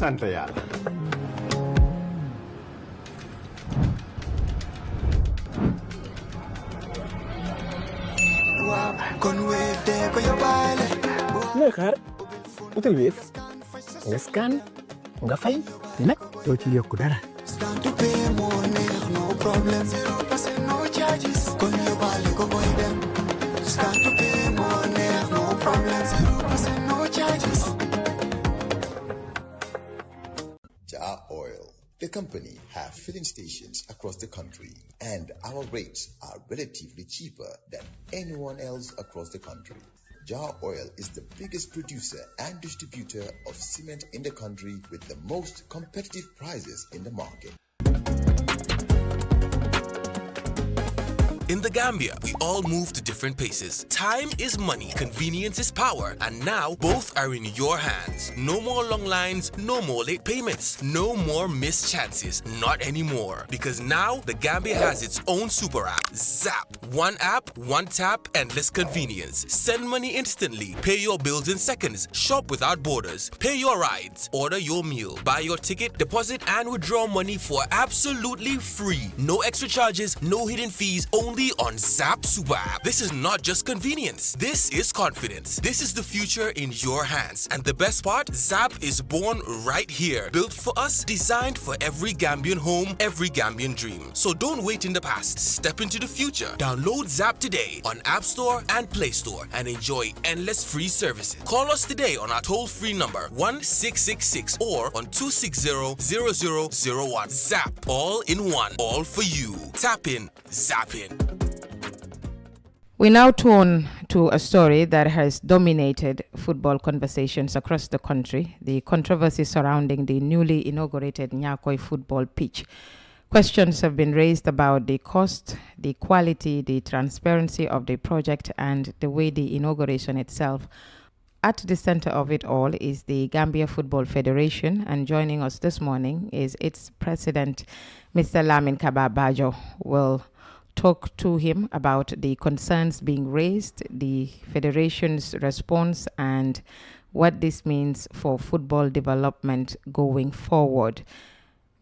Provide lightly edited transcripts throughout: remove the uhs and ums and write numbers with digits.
sant yàlla. looy xaar utal Wave nga scan nga fay te nag doo ci yokku dara. Jah Oil, the company, have filling stations across the country, and our rates are relatively cheaper than anyone else across the country. Jah Oil is the biggest producer and distributor of cement in the country with the most competitive prices in the market. In the Gambia, we all move to different paces. Time is money, convenience is power, and now both are in your hands. No more long lines, no more late payments, no more missed chances, not anymore. Because now the Gambia has its own super app, Zap. One app, one tap, endless convenience. Send money instantly, pay your bills in seconds, shop without borders, pay your rides, order your meal, buy your ticket, deposit and withdraw money for absolutely free. No extra charges, no hidden fees, only on Zap Super App. This is not just convenience. This is confidence. This is the future in your hands. And the best part, Zap is born right here. Built for us, designed for every Gambian home, every Gambian dream. So don't wait in the past. Step into the future. Download Zap today on App Store and Play Store and enjoy endless free services. Call us today on our toll-free number 1666 or on 260-0001. Zap, all in one, all for you. Tap in, zap in. We now turn to a story that has dominated football conversations across the country, the controversy surrounding the newly inaugurated Nyakoi football pitch. Questions have been raised about the cost, the quality, the transparency of the project, and the way the inauguration itself. At the center of it all is the Gambia Football Federation, and joining us this morning is its president, Mr. Lamin Kaba Bajo. We'll talk to him about the concerns being raised, the Federation's response, and what this means for football development going forward.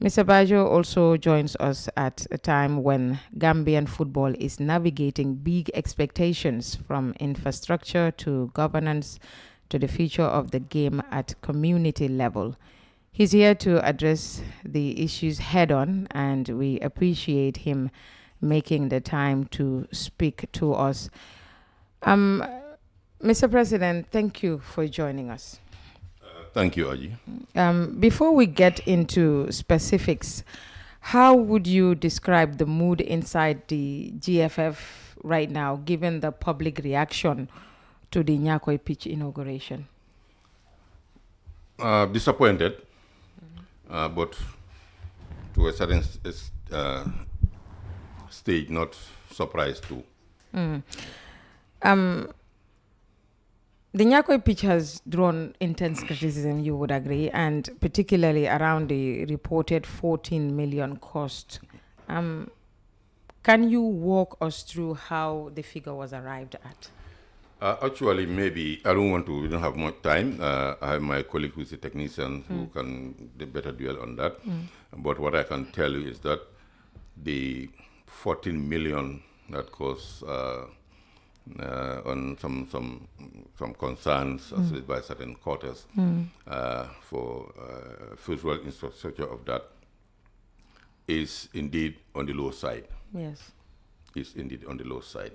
Mr. Bajo also joins us at a time when Gambian football is navigating big expectations, from infrastructure to governance to the future of the game at community level. He's here to address the issues head on, and we appreciate him making the time to speak to us. Mr. President, thank you for joining us. Thank you, Aji. Before we get into specifics, how would you describe the mood inside the GFF right now, given the public reaction to the Nyakoi pitch inauguration? Disappointed, but to a certain stage, not surprised too. The Nyakoi pitch has drawn intense criticism, you would agree, and particularly around the reported 14 million cost. Can you walk us through how the figure was arrived at? Actually, maybe I don't want to. We don't have much time. I have my colleague who's a technician who can better dwell on that. But what I can tell you is that the 14 million that costs on some concerns as by certain quarters for physical infrastructure of that is indeed on the low side. Yes. Is indeed on the low side.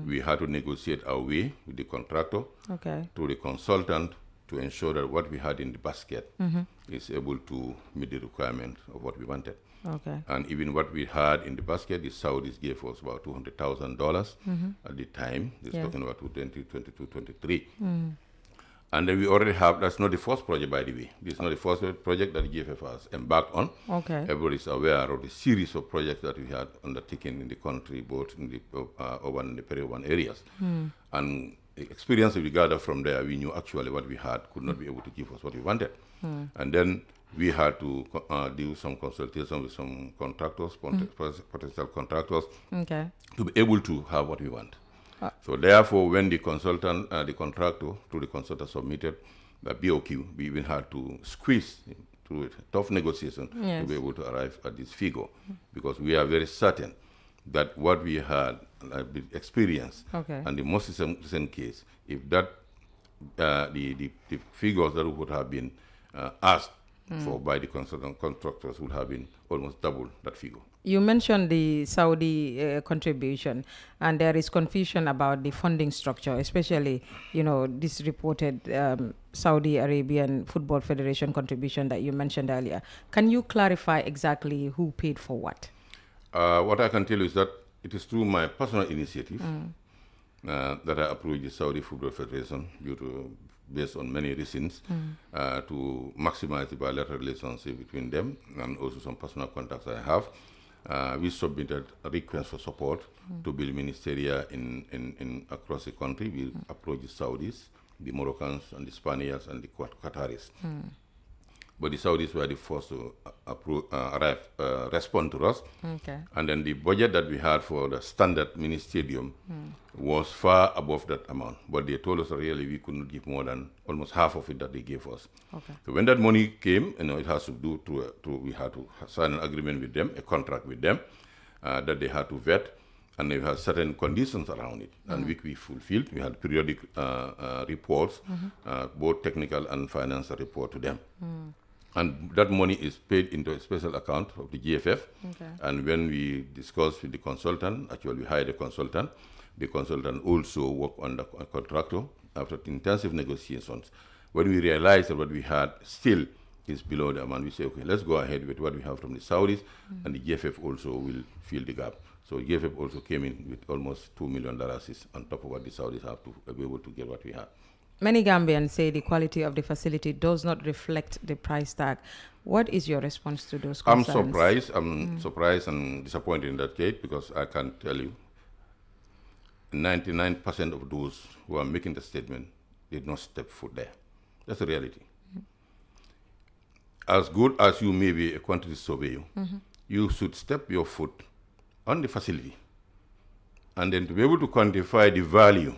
We had to negotiate our way with the contractor, to the consultant, to ensure that what we had in the basket is able to meet the requirement of what we wanted. And even what we had in the basket, the Saudis gave us about $200,000 at the time. It's talking about 2022, 23. And then we already have, that's not the first project, by the way. This is not the first project that GFF has embarked on. Everybody is aware of the series of projects that we had undertaken in the country, both in the urban and the peri-urban areas. And the experience we gathered from there, we knew actually what we had could not be able to give us what we wanted. And then we had to do some consultation with some contractors, potential contractors, to be able to have what we want. So therefore, when the consultant, the contractor, to the consultant submitted the BOQ, we even had to squeeze through a tough negotiation to be able to arrive at this figure, because we are very certain that what we had experienced and the most recent case, if that the figures that would have been asked for by the contractors would have been almost double that figure. You mentioned the Saudi contribution, and there is confusion about the funding structure, especially, this reported Saudi Arabian Football Federation contribution that you mentioned earlier. Can you clarify exactly who paid for what? What I can tell you is that it is through my personal initiative that I approached the Saudi Football Federation based on many reasons to maximize the bilateral relationship between them, and also some personal contacts I have. We submitted a request for support to build ministeria in across the country. We approached the Saudis, the Moroccans, and the Spaniards, and the Qataris. But the Saudis were the first to respond to us. And then the budget that we had for the standard mini-stadium was far above that amount. But they told us that really we couldn't give more than almost half of it that they gave us. So when that money came, it has to do we had to sign an agreement with them, a contract with them, that they had to vet, and they had certain conditions around it, and which we fulfilled. We had periodic reports, both technical and financial report to them. And that money is paid into a special account of the GFF. And when we discussed with the consultant, actually we hired a consultant. The consultant also worked on the contractor after intensive negotiations. When we realized that what we had still is below the amount, we say, okay, let's go ahead with what we have from the Saudis, and the GFF also will fill the gap. So GFF also came in with almost $2 million on top of what the Saudis have to be able to get what we have. Many Gambians say the quality of the facility does not reflect the price tag. What is your response to those concerns? I'm surprised and disappointed in that case, because I can tell you 99% of those who are making the statement did not step foot there. That's the reality. As good as you may be a quantity surveyor, you should step your foot on the facility. And then to be able to quantify the value,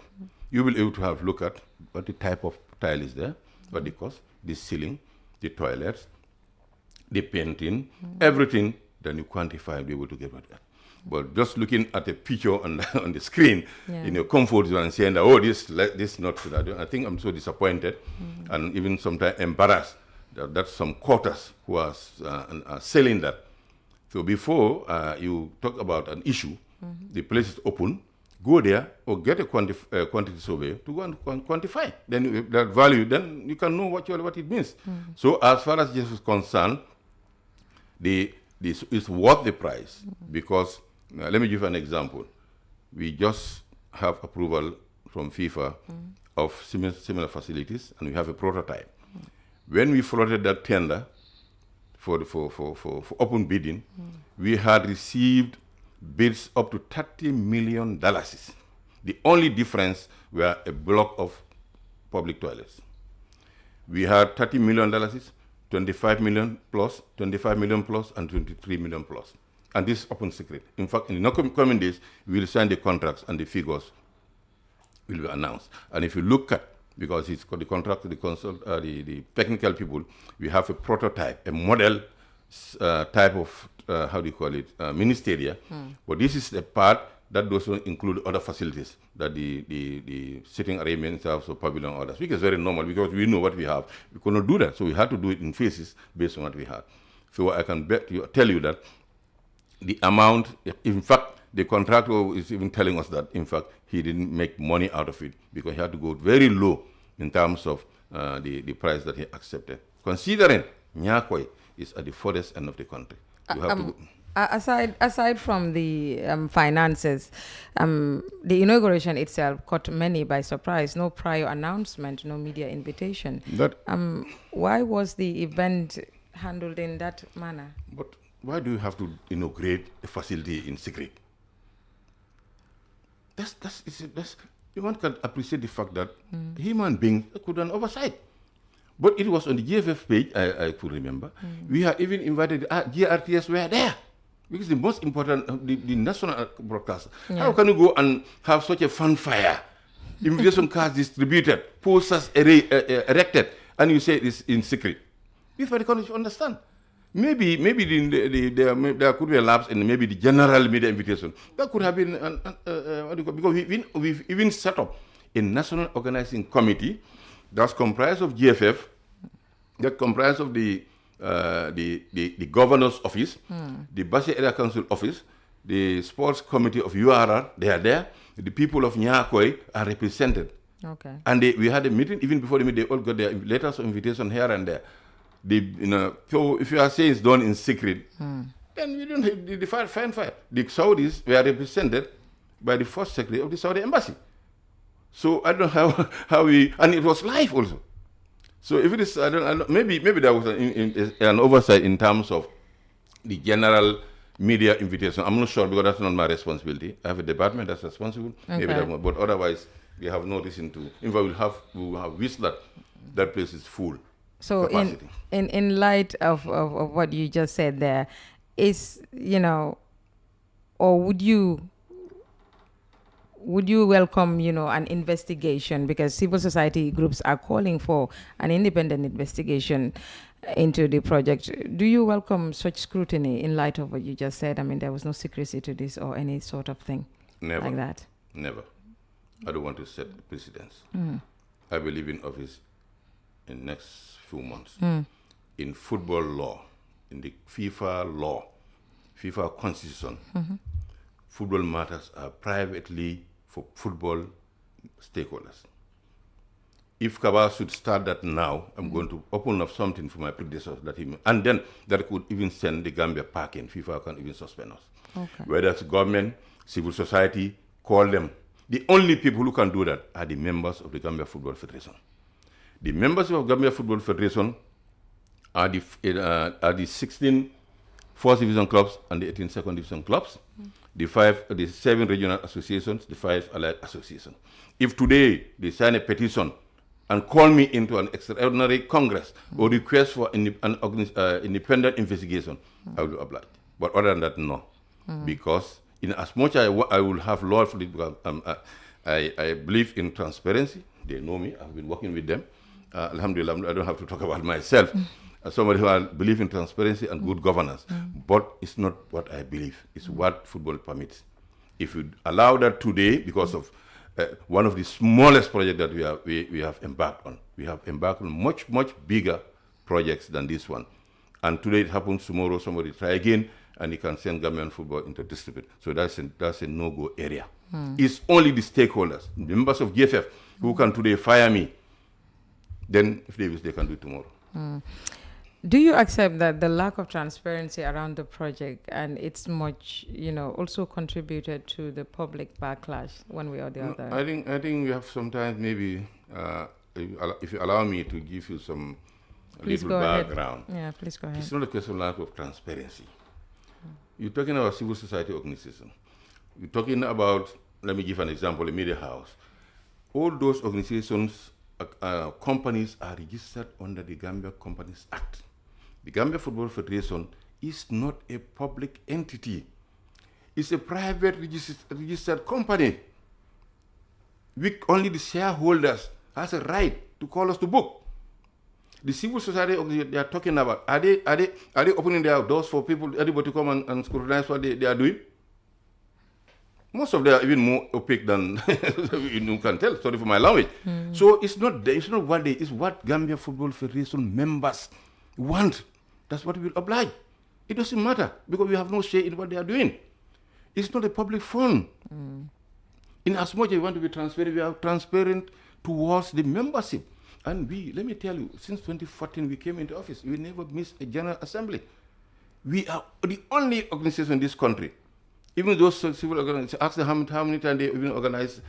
you will be able to have a look at what the type of tile is there, what the cost, the ceiling, the toilets, the painting, everything, then you quantify and be able to get what that. But just looking at a picture on the screen, in your comfort zone and saying that, oh, this not that, I think I'm so disappointed and even sometimes embarrassed that some quarters who are selling that. So before you talk about an issue, the place is open, go there or get a quantity survey to go and quantify. Then that value, then you can know what it means. So as far as this is concerned, this is worth the price, because let me give you an example. We just have approval from FIFA of similar facilities, and we have a prototype. When we floated that tender for open bidding, we had received bids up to $30 million. The only difference were a block of public toilets. We had $30 million, $25 million plus, $25 million plus, and $23 million plus. And this is open secret. In fact, in the coming days, we will sign the contracts and the figures will be announced. And if you look at, because it's got the contract, the technical people, we have a prototype, a model type of ministeria. But this is the part that doesn't include other facilities, that the sitting arrangements have, so pavilion and others, which is very normal because we know what we have. We cannot do that, so we had to do it in phases based on what we had. So I can tell you that the amount, in fact, the contractor is even telling us that, in fact, he didn't make money out of it because he had to go very low in terms of the price that he accepted. Considering Nyakoi is at the furthest end of the country. You have to go. Aside from the finances, the inauguration itself caught many by surprise. No prior announcement, no media invitation. Why was the event handled in that manner? But why do you have to inaugurate a facility in secret? One can appreciate the fact that human beings could have oversight. But it was on the GFF page, I could remember. We had even invited GRTS were there. Because the most important, the national broadcaster. How can you go and have such a fanfare? Invitation cards distributed, posters erected, and you say it's in secret. This is what the country should understand. Maybe there could be a lapse in maybe the general media invitation. That could have been, because we've even set up a national organizing committee that's comprised of GFF, that comprised of the governor's office, the Bajo Area Council office, the sports committee of URR, they are there. The people of Nyakoi are represented. Okay. And we had a meeting, even before the meeting, they all got their letters of invitation here and there. So if you are saying it's done in secret, then we don't have the fire. The Saudis were represented by the first secretary of the Saudi embassy. So I don't know how we, and it was live also. So if it is, I don't maybe there was an oversight in terms of the general media invitation. I'm not sure because that's not my responsibility. I have a department that's responsible. Okay. Maybe but otherwise we have no reason to. In fact, we will have wished that place is full. So in light of what you just said there, is, or would you welcome, an investigation, because civil society groups are calling for an independent investigation into the project? Do you welcome such scrutiny in light of what you just said? I mean, there was no secrecy to this or any sort of thing like that? Never. I don't want to set precedents. I believe in office in the next few months. In football law, in the FIFA law, FIFA constitution, football matters are privately for football stakeholders. If Kaba should start that now, I'm going to open up something for my predecessors and then that could even send the Gambia packing. FIFA can even suspend us. Okay. Whether it's government, civil society, call them. The only people who can do that are the members of the Gambia Football Federation. The members of Gambia Football Federation are the 16 first division clubs and the 18 second division clubs, the 7 regional associations, the 5 allied associations. If today they sign a petition and call me into an extraordinary congress or request for an independent investigation, I will oblige. But other than that, no. Because in as much as I will have law for it, because I believe in transparency. They know me. I've been working with them. Alhamdulillah, I don't have to talk about myself. As somebody who I believe in transparency and good governance. But it's not what I believe. It's what football permits. If you allow that today, because of one of the smallest projects that we have embarked on. We have embarked on much, much bigger projects than this one. And today it happens, tomorrow somebody try again, and he can send Gambian football into district. So that's a no-go area. It's only the stakeholders, members of GFF, who can today fire me. Then if they wish, they can do it tomorrow. Do you accept that the lack of transparency around the project and it's much, also contributed to the public backlash one way or the other? I think we have sometimes maybe, if you allow me to give you some little background. Yeah, please go ahead. It's not a question of lack of transparency. You're talking about civil society organization. You're talking about, let me give an example, a media house. All those organizations, companies are registered under the Gambia Companies Act. The Gambia Football Federation is not a public entity. It's a private registered company. Only the shareholders has a right to call us to book. The civil society they are talking about, are they opening their doors for people, everybody to come and scrutinize what they are doing? Most of them are even more opaque than you can tell. Sorry for my language. So it's not what it's what Gambia Football Federation members want. That's what we will oblige. It doesn't matter because we have no say in what they are doing. It's not a public fund. In as much as we want to be transparent, we are transparent towards the membership. And let me tell you, since 2014 we came into office, we never missed a general assembly. We are the only organization in this country. Even those civil organizations, ask them how many times they even organize,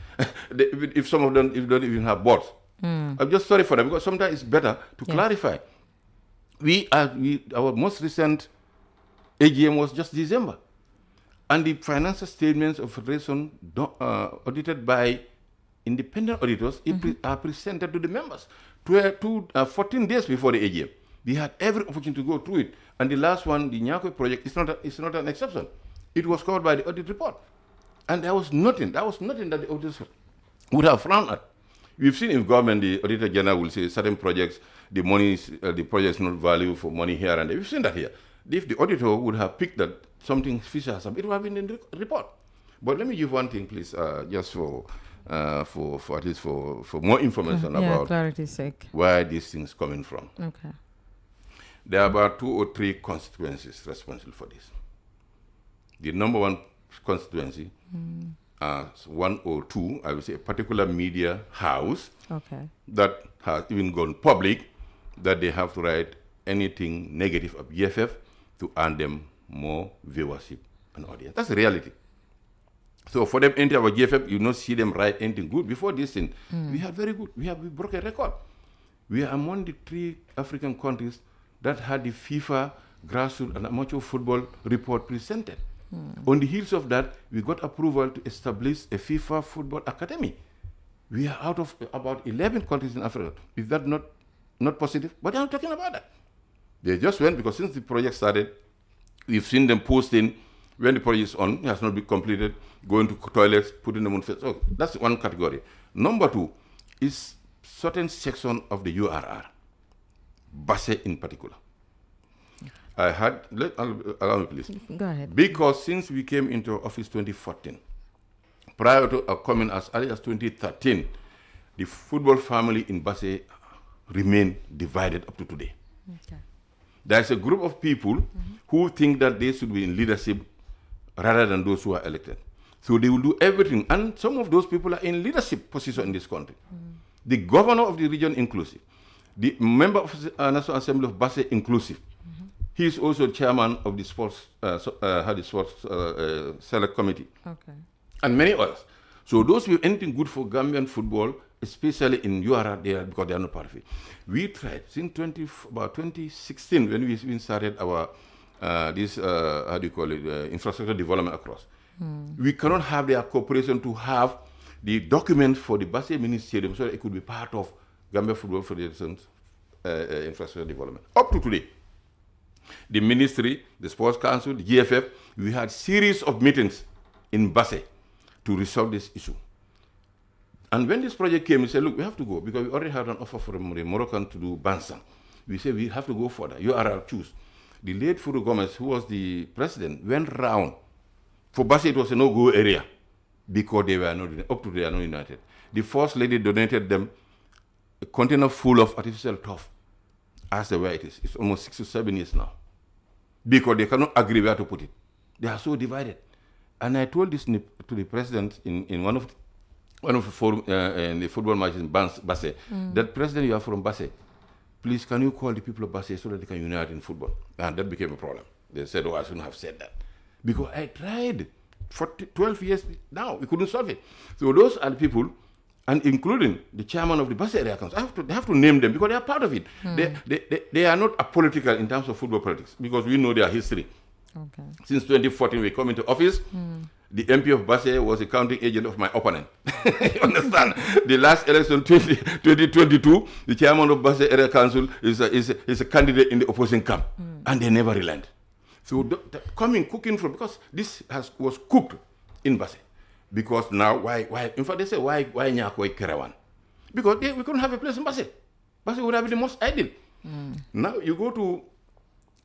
if some of them don't even have boards. I'm just sorry for that because sometimes it's better to clarify. Our most recent AGM was just December. And the financial statements of Federation audited by independent auditors are presented to the members 14 days before the AGM. We had every opportunity to go through it. And the last one, the Nyakoi project, is not an exception. It was covered by the audit report. And there was nothing that the auditors would have frowned at. We've seen in government, the Auditor General will say certain projects, the project is not value for money here and there. We've seen that here. If the auditor would have picked that something fishy has happened, it would have been in the report. But let me give one thing, please, just for at least for more information about clarity's sake, where these things coming from. Okay. There are about 2 or 3 constituencies responsible for this. The number one constituency, 1 or 2, I would say a particular media house that has even gone public that they have to write anything negative of GFF to earn them more viewership and audience. That's the reality. So for them enter our GFF, you not see them write anything good. Before this thing, we had very good. We broke a record. We are among the 3 African countries that had the FIFA grassroots and amateur football report presented. On the heels of that, we got approval to establish a FIFA football academy. We are out of about 11 countries in Africa. Is that not positive? But I'm talking about that. They just went, because since the project started, we've seen them posting when the project is on, it has not been completed, going to toilets, putting them on face. Oh, that's one category. Number 2 is certain section of the URR, Basse in particular. I had, allow me please. Go ahead. Because since we came into office 2014, prior to our coming as early as 2013, the football family in Basse remain divided up to today. Okay. There's a group of people who think that they should be in leadership rather than those who are elected. So they will do everything. And some of those people are in leadership position in this country. The governor of the region inclusive. The member of the National Assembly of Basse inclusive. He is also chairman of the sports select committee. Okay. And many others. So those who have anything good for Gambian football, especially in URR, because they are not part of it. We tried since about 2016 when we started our infrastructure development across. We cannot have their cooperation to have the document for the Basse Mini Stadium so that it could be part of Gambia Football Federation's infrastructure development. Up to today, the ministry, the sports council, the GFF, we had series of meetings in Basse to resolve this issue. And when this project came, we said, look, we have to go because we already had an offer from the Moroccan to do Bansang. We said, we have to go further. You are our choose. The late Furu Gomez, who was the president, went round. For Basse, it was a no-go area because they were not, up to they are not united. The first lady donated them a container full of artificial turf. As the way it is. It's almost 6 to 7 years now. Because they cannot agree where to put it. They are so divided. And I told this to the president in one of the forum, in the football match in Basse, that president, you are from Basse. Please, can you call the people of Basse so that they can unite in football? And that became a problem. They said, oh, I shouldn't have said that. Because I tried for 12 years now. We couldn't solve it. So those are the people, and including the chairman of the Basse Area Council. They have to name them because they are part of it. They are not apolitical in terms of football politics because we know their history. Okay. Since 2014, we come into office. The MP of Basse was a counting agent of my opponent. You understand? The last election, 2022, the chairman of Basse Area Council is a candidate in the opposing camp. And they never relent. So cooking from, because this was cooked in Basse. Because now, why? In fact, they say, why Nyakoi Kerewan? Because we couldn't have a place in Basse. Basse would have been the most ideal. Now, you go to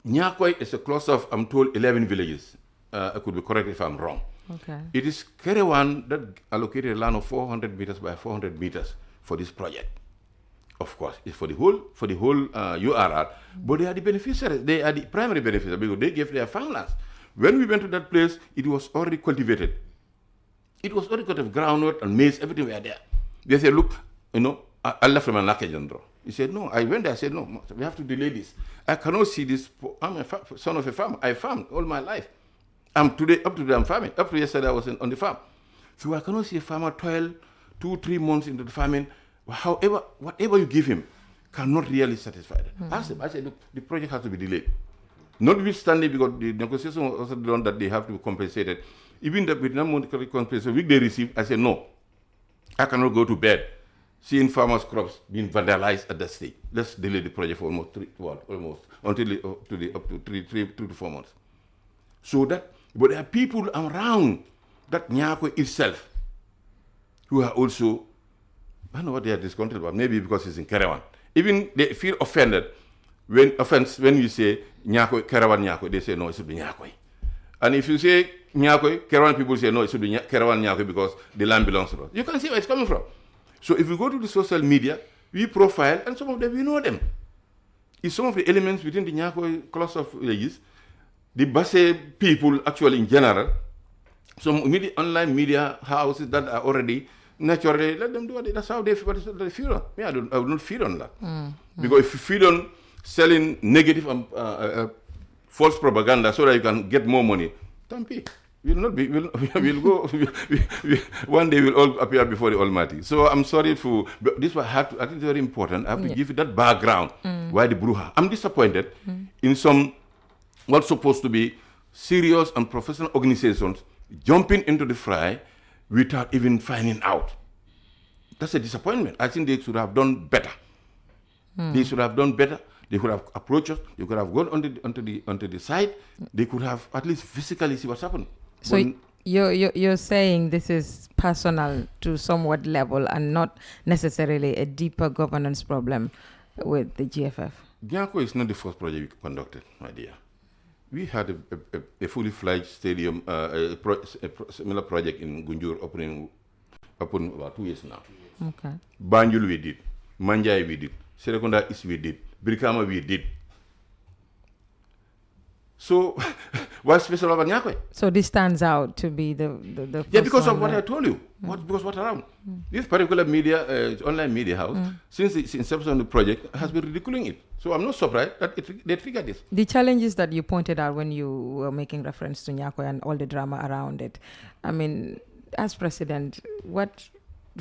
Nyakoi, is a cluster of, I'm told, 11 villages. I could be correct if I'm wrong. Okay. It is Kerewan that allocated a land of 400 meters by 400 meters for this project. Of course, it's for the whole URR, but they are the beneficiaries. They are the primary beneficiaries because they gave their farmlands. When we went to that place, it was already cultivated. It was already got of groundnut and maize, everything were there. They said, look, I left from a Nakajandro. He said, no. I went there, I said, no, we have to delay this. I cannot see this. I'm a son of a farmer. I farmed all my life. Up to today, I'm farming. Up to yesterday, I was on the farm. So I cannot see a farmer toil 2-3 months into the farming. However, whatever you give him cannot really satisfy them. I said, look, the project has to be delayed. Notwithstanding, because the negotiation was also done that they have to be compensated. Even with no monetary compensation, which they receive, I said, no, I cannot go to bed seeing farmers' crops being vandalized at that stage. Let's delay the project for almost 3 to 4 months. So that, but there are people around that Nyakoi itself who are also I don't know what they are discontented about. Maybe because it's in Kerewan. Even they feel offended when you say Nyakoi, Kerewan Nyakoi, they say no, it should be Nyakoi. And if you say Nyakoi, Kerewan people say no, it should be Kerewan Nyakoi because the land belongs to us. You can see where it's coming from. So if we go to the social media, we profile, and some of them, we know them. It's some of the elements within the Nyakoi cluster of villages, the Basse people actually in general, some online media houses that are already naturally, let them do it. That's how they feed on. I would not feed on that. Because if you feed on selling negative false propaganda so that you can get more money, Tampi, we'll go, one day we'll all appear before the Almighty. So I'm sorry but this I think it's very important. I have to give you that background, why the Bruja. I'm disappointed in some what's supposed to be serious and professional organizations jumping into the fray without even finding out. That's a disappointment. I think they should have done better. They should have done better. They could have approached us. They could have gone onto the site. They could have at least physically see what's happening. So you're saying this is personal to somewhat level and not necessarily a deeper governance problem with the GFF? Nyakoi is not the first project we conducted, my dear. We had a fully fledged stadium, a similar project in Gunjur open about 2 years now. Okay. Banjul we did, Manjai we did, Serekunda East we did, Brikama we did. So, what's special about Nyakoi? So this stands out to be the yeah, because of what I told you. Because what around? This particular media, online media house, since the inception of the project, has been ridiculing it. So I'm not surprised that they triggered this. The challenges that you pointed out when you were making reference to Nyakoi and all the drama around it, I mean, as president, what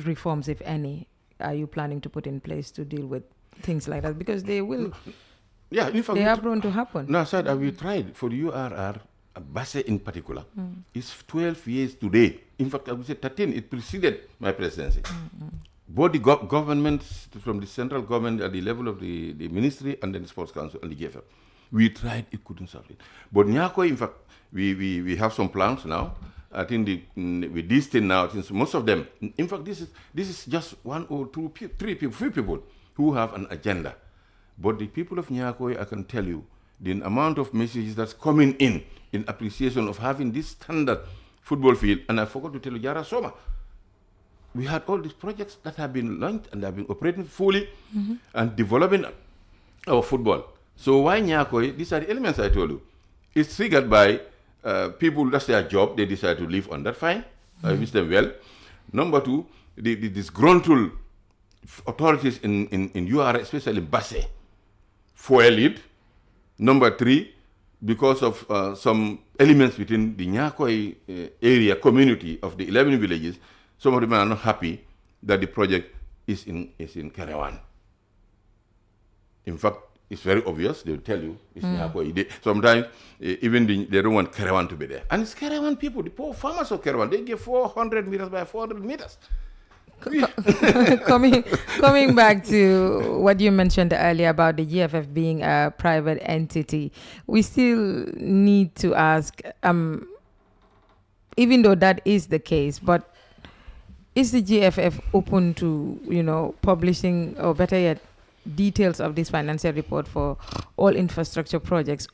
reforms, if any, are you planning to put in place to deal with things like that? Because they will... Yeah, in fact, they are prone to happen. No, sir, we tried for the URR, Basse in particular. It's 12 years today. In fact, I would say 13. It preceded my presidency. Both the governments, from the central government at the level of the ministry and then the sports council and the GFF. We tried, it couldn't solve it. But Nyakoi, in fact, we have some plans now. I think with this thing now, since most of them, in fact, this is just one or two, three people, few people who have an agenda. But the people of Nyakoi, I can tell you, the amount of messages that's coming in appreciation of having this standard football field, and I forgot to tell you, Yara Soma, we had all these projects that have been launched and have been operating fully and developing our football. So why Nyakoi? These are the elements I told you. It's triggered by people, that's their job, they decide to live on that, fine. I wish them well. Number two, the disgruntled authorities in UR, especially Basse, foil it. Number three, because of some elements within the Nyakoi area community of the 11 villages, some of them are not happy that the project is in Kerewan. In fact, it's very obvious. They will tell you it's Nyakoi. Sometimes even they don't want Kerewan to be there. And it's Kerewan people, the poor farmers of Kerewan, they give 400 meters by 400 meters. Coming back to what you mentioned earlier about the GFF being a private entity, we still need to ask, even though that is the case, but is the GFF open to, publishing, or better yet, details of this financial report for all infrastructure projects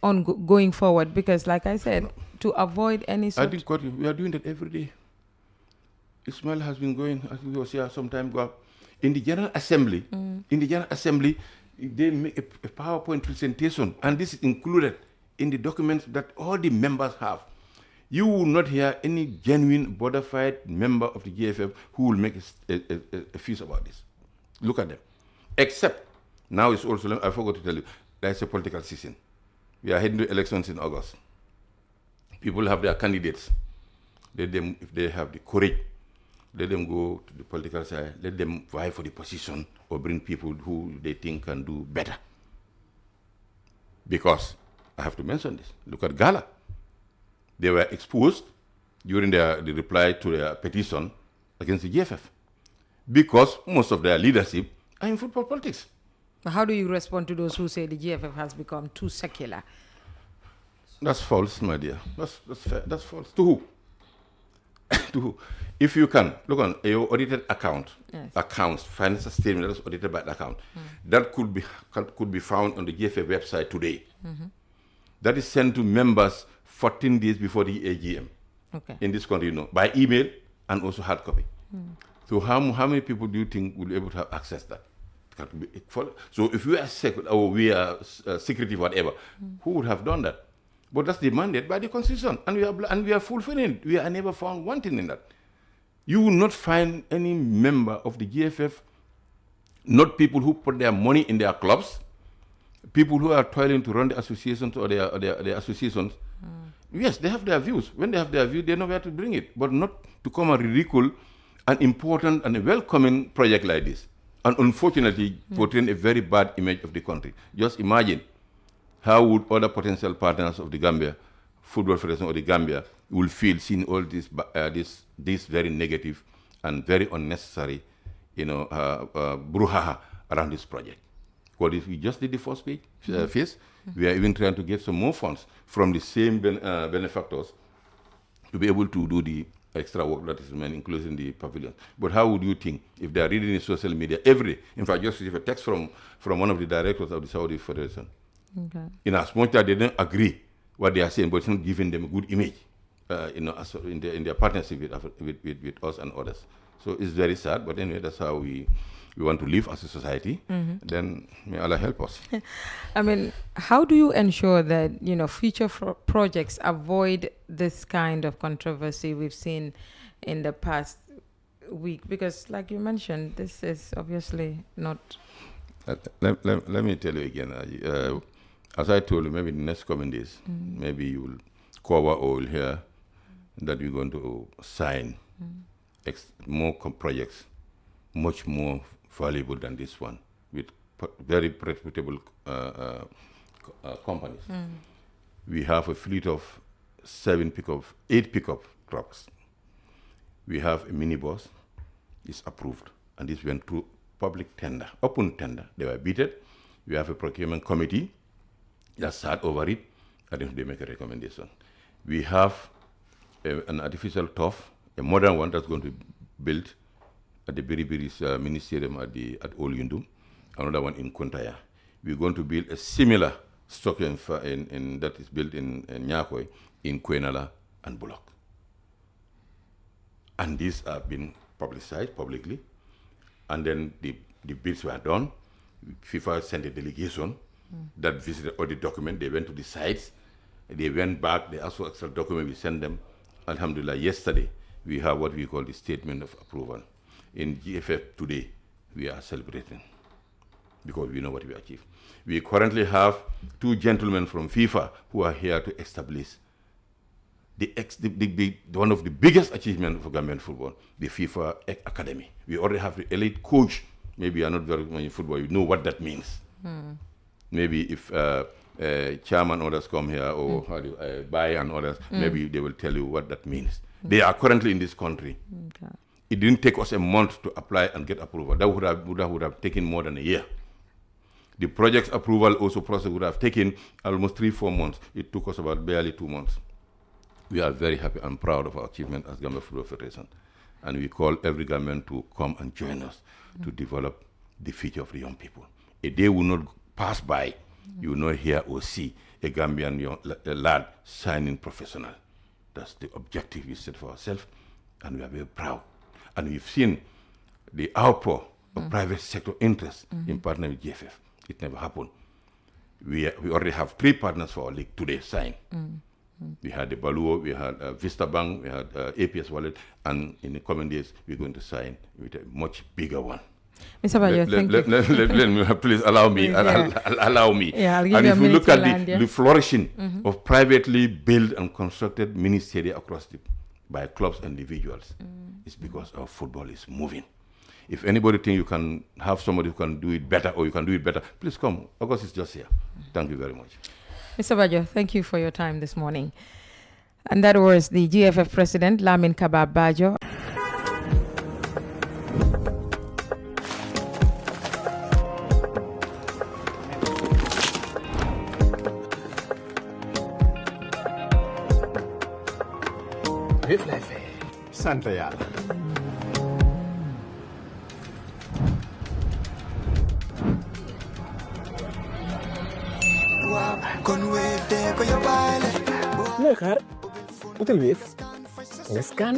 going forward? Because, like I said, to avoid any sort... I think we are doing that every day. Ismail has been going, I think he was here some time ago, in the General Assembly. In the General Assembly, they make a PowerPoint presentation, and this is included in the documents that all the members have. You will not hear any genuine, bona fide member of the GFF who will make a fuss about this. Look at them. Except, now it's also, I forgot to tell you, there's a political season. We are heading to elections in August. People have their candidates. Let them, if they have the courage, let them go to the political side, let them vie for the position or bring people who they think can do better. Because, I have to mention this, look at Gala. They were exposed during the reply to their petition against the GFF because most of their leadership are in football politics. How do you respond to those who say the GFF has become too secular? That's false, my dear. That's false. To who? to, if you can, look on your audited account, Yes. accounts, financial statement that is audited by the account, that could be found on the GFF website today. That is sent to members 14 days before the AGM. Okay. In this country, by email and also hard copy. So how many people do you think will be able to have access to that? So if we are secretive, whatever, who would have done that? But that's demanded by the Constitution, and we are fulfilling it. We are never found wanting in that. You will not find any member of the GFF, not people who put their money in their clubs, people who are toiling to run the associations or their associations. Yes, they have their views. When they have their view, they know where to bring it, but not to come and ridicule an important and a welcoming project like this. And unfortunately, portraying a very bad image of the country. Just imagine how would other potential partners of the Gambia, Football Federation of the Gambia, will feel seeing all this very negative and very unnecessary, brouhaha around this project. Because if we just did the first phase, we are even trying to get some more funds from the same benefactors to be able to do the extra work that is remaining, including the pavilion. But how would you think if they are reading in social media in fact, just received a text from one of the directors of the Saudi Federation. Okay. In as much that they don't agree what they are saying, but it's not giving them a good image, in their partnership with us and others. So it's very sad, but anyway, that's how we want to live as a society. Then may Allah help us. I mean, how do you ensure that future projects avoid this kind of controversy we've seen in the past week? Because, like you mentioned, this is obviously not. Let me tell you again. As I told you, maybe in the next coming days, maybe you will Kaba Oil here that we're going to sign more projects, much more valuable than this one, with very reputable companies. We have a fleet of 8 pickup trucks. We have a minibus. It's approved, and this went through public tender, open tender. They were bidded. We have a procurement committee that sat over it, and then they make a recommendation. We have an artificial turf, a modern one that's going to be built at the Biribiri's Ministerium at Olyundum, another one in Kuntaya. We're going to build a similar structure that is built in Nyakoi, in Kwenala and Bullock. And these have been publicized publicly. And then the bids were done. FIFA sent a delegation that visited all the documents. They went to the sites. They went back. They asked for extra documents. We sent them. Alhamdulillah, yesterday, we have what we call the statement of approval. In GFF today, we are celebrating because we know what we achieved. We currently have 2 gentlemen from FIFA who are here to establish one of the biggest achievements for Gambian football, the FIFA Academy. We already have the elite coach. Maybe you are not very much in football, you know what that means. Maybe if chairman others come here, or Bai and others, maybe they will tell you what that means. They are currently in this country. Okay. It didn't take us a month to apply and get approval. That would have taken more than a year. The project's approval also process would have taken almost 3-4 months. It took us about barely 2 months. We are very happy and proud of our achievement as Gambia Football Federation. And we call every government to come and join us to develop the future of the young people. A day will not pass by, you will not hear or see a Gambian lad signing professional. That's the objective we set for ourselves, and we are very proud. And we've seen the outpour of private sector interest in partnering with GFF. It never happened. We already have 3 partners for our league today signed. We had the Baluo, we had Vista Bank, we had APS Wallet, and in the coming days, we're going to sign with a much bigger one. Mr. Bajo, thank you. Let me, please allow me. Allow me. Yeah, I'll give and you if we look at the flourishing of privately built and constructed mini stadia by clubs and individuals, it's because our football is moving. If anybody thinks you can have somebody who can do it better or you can do it better, please come. August is just here. Thank you very much. Mr. Bajo, thank you for your time this morning. And that was the GFF President, Lamin Kaba Bajo. Reflefe, sant yàlla. looy xaar utal Wave nga scan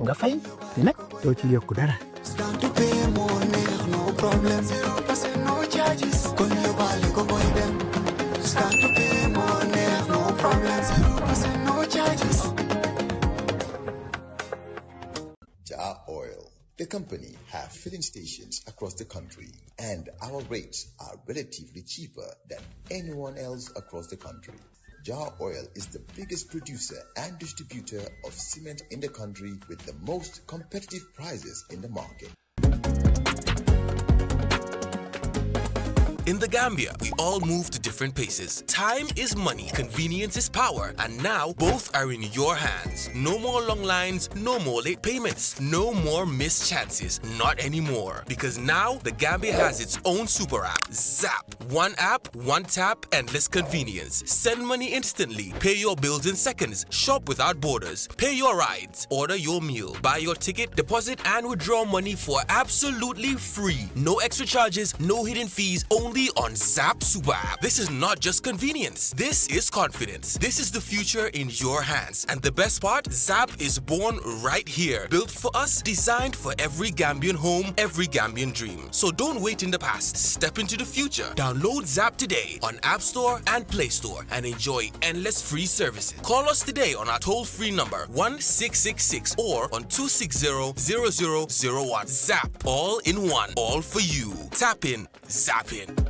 nga fay te nag doo ci yokku dara. Jah Oil, the company, have filling stations across the country, and our rates are relatively cheaper than anyone else across the country. Jah Oil is the biggest producer and distributor of cement in the country with the most competitive prices in the market. In the Gambia, we all move to different paces. Time is money, convenience is power, and now both are in your hands. No more long lines, no more late payments, no more missed chances, not anymore. Because now the Gambia has its own super app, Zap. One app, one tap, endless convenience. Send money instantly, pay your bills in seconds, shop without borders, pay your rides, order your meal, buy your ticket, deposit and withdraw money for absolutely free. No extra charges, no hidden fees, only on Zap Super App. This is not just convenience. This is confidence. This is the future in your hands. And the best part, Zap is born right here. Built for us, designed for every Gambian home, every Gambian dream. So don't wait in the past. Step into the future. Download Zap today on App Store and Play Store and enjoy endless free services. Call us today on our toll-free number 1666 or on 260-0001. Zap. All in one. All for you. Tap in. Zap in.